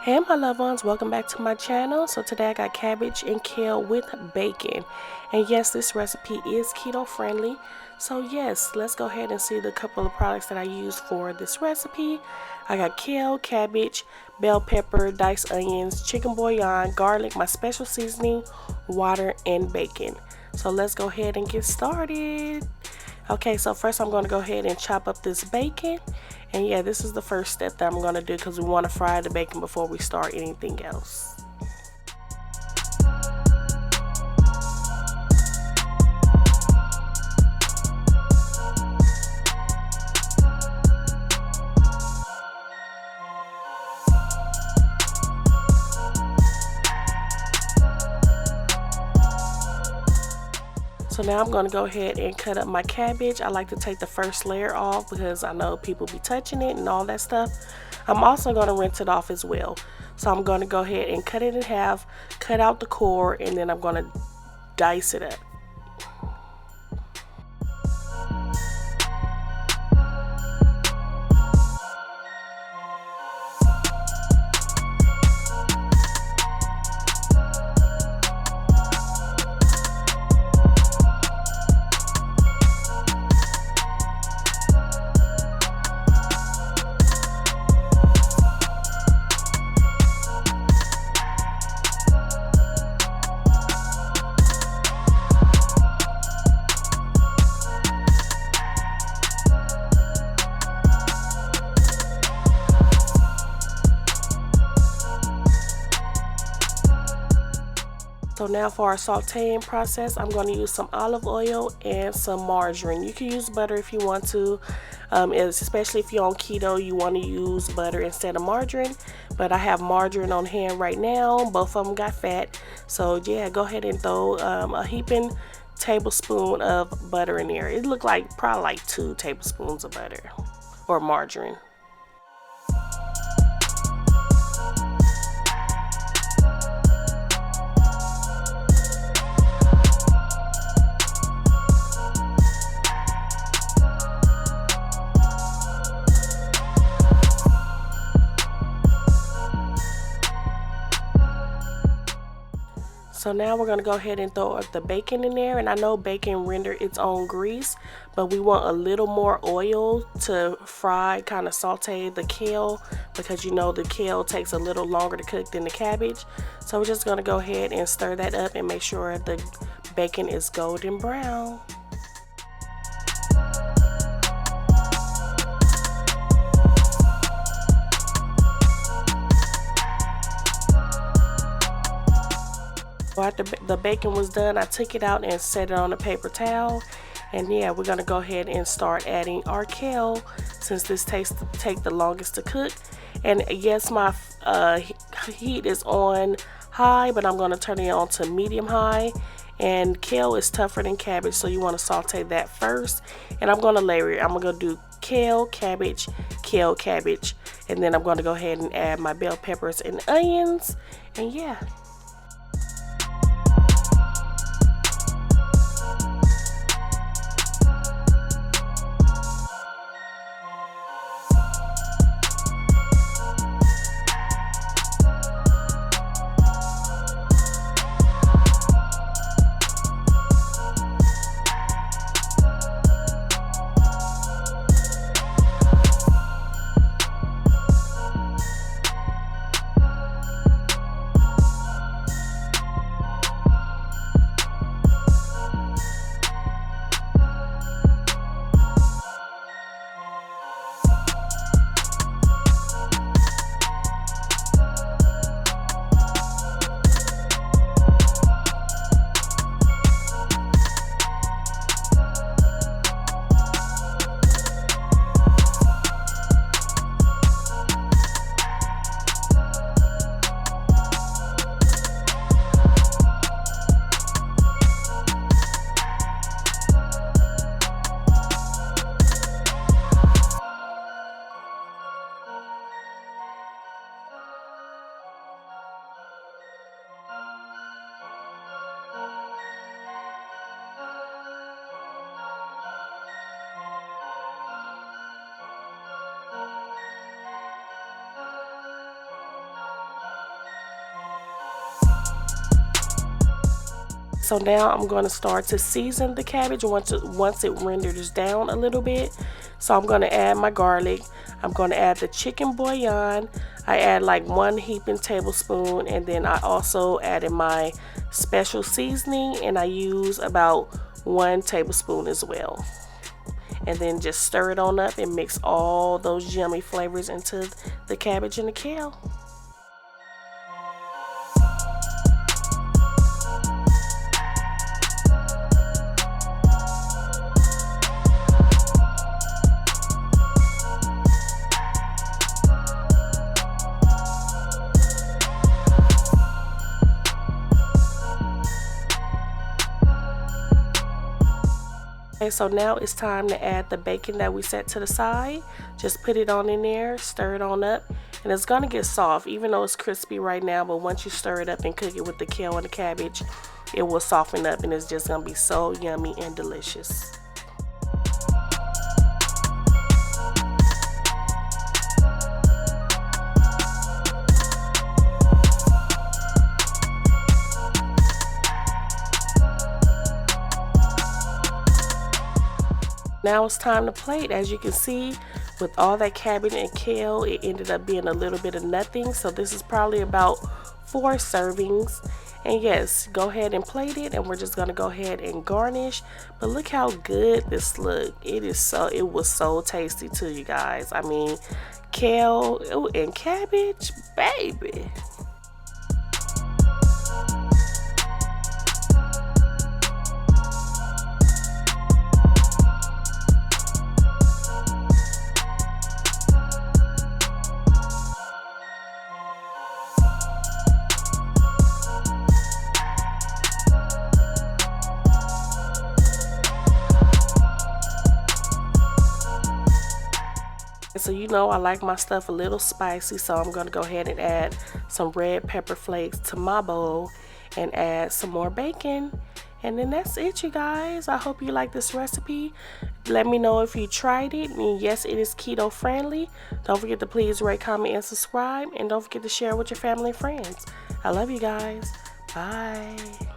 Hey my loved ones, welcome back to my channel. So today I got cabbage and kale with bacon. And yes, this recipe is keto friendly. So yes, let's go ahead and see the couple of products that I use for this recipe. I got kale, cabbage, bell pepper, diced onions, chicken bouillon, garlic, my special seasoning, water, and bacon. So let's go ahead and get started. Okay, so first I'm going to go ahead and chop up this bacon. And yeah, this is the first step that I'm going to do because we want to fry the bacon before we start anything else. So now I'm going to go ahead and cut up my cabbage. I like to take the first layer off because I know people be touching it and all that stuff. I'm also going to rinse it off as well. So I'm going to go ahead and cut it in half, cut out the core, and then I'm going to dice it up. So now for our sauteing process, I'm going to use some olive oil and some margarine. You can use butter if you want to, especially if you're on keto, you want to use butter instead of margarine. But I have margarine on hand right now. Both of them got fat. So yeah, go ahead and throw a heaping tablespoon of butter in there. It looked like probably like 2 tablespoons of butter or margarine. So now we're going to go ahead and throw up the bacon in there. And I know bacon render its own grease, but we want a little more oil to fry, kind of saute the kale, because you know the kale takes a little longer to cook than the cabbage. So we're just going to go ahead and stir that up and make sure the bacon is golden brown. After the bacon was done, I took it out and set it on a paper towel. And yeah, we're gonna go ahead and start adding our kale since this take the longest to cook. And yes, my heat is on high, but I'm gonna turn it on to medium high. And kale is tougher than cabbage, so you want to saute that first. And I'm gonna layer it. I'm gonna do kale, cabbage, kale, cabbage, and then I'm gonna go ahead and add my bell peppers and onions. And yeah. So now I'm going to start to season the cabbage once it renders down a little bit. So I'm going to add my garlic. I'm going to add the chicken bouillon. I add like 1 heaping tablespoon, and then I also added my special seasoning, and I use about 1 tablespoon as well. And then just stir it on up and mix all those yummy flavors into the cabbage and the kale. Okay, so now it's time to add the bacon that we set to the side. Just put it on in there, stir it on up, and it's gonna get soft even though it's crispy right now, but once you stir it up and cook it with the kale and the cabbage, it will soften up and it's just gonna be so yummy and delicious. Now it's time to plate. As you can see, with all that cabbage and kale, it ended up being a little bit of nothing. So this is probably about 4 servings. And yes, go ahead and plate it, and we're just gonna go ahead and garnish. But look how good this looked. It was so tasty too, you guys. I mean, kale and cabbage, baby. So you know I like my stuff a little spicy, so I'm going to go ahead and add some red pepper flakes to my bowl and add some more bacon. And then that's it, you guys. I hope you like this recipe. Let me know if you tried it. And yes, it is keto friendly. Don't forget to please rate, comment, and subscribe. And don't forget to share with your family and friends. I love you guys. Bye.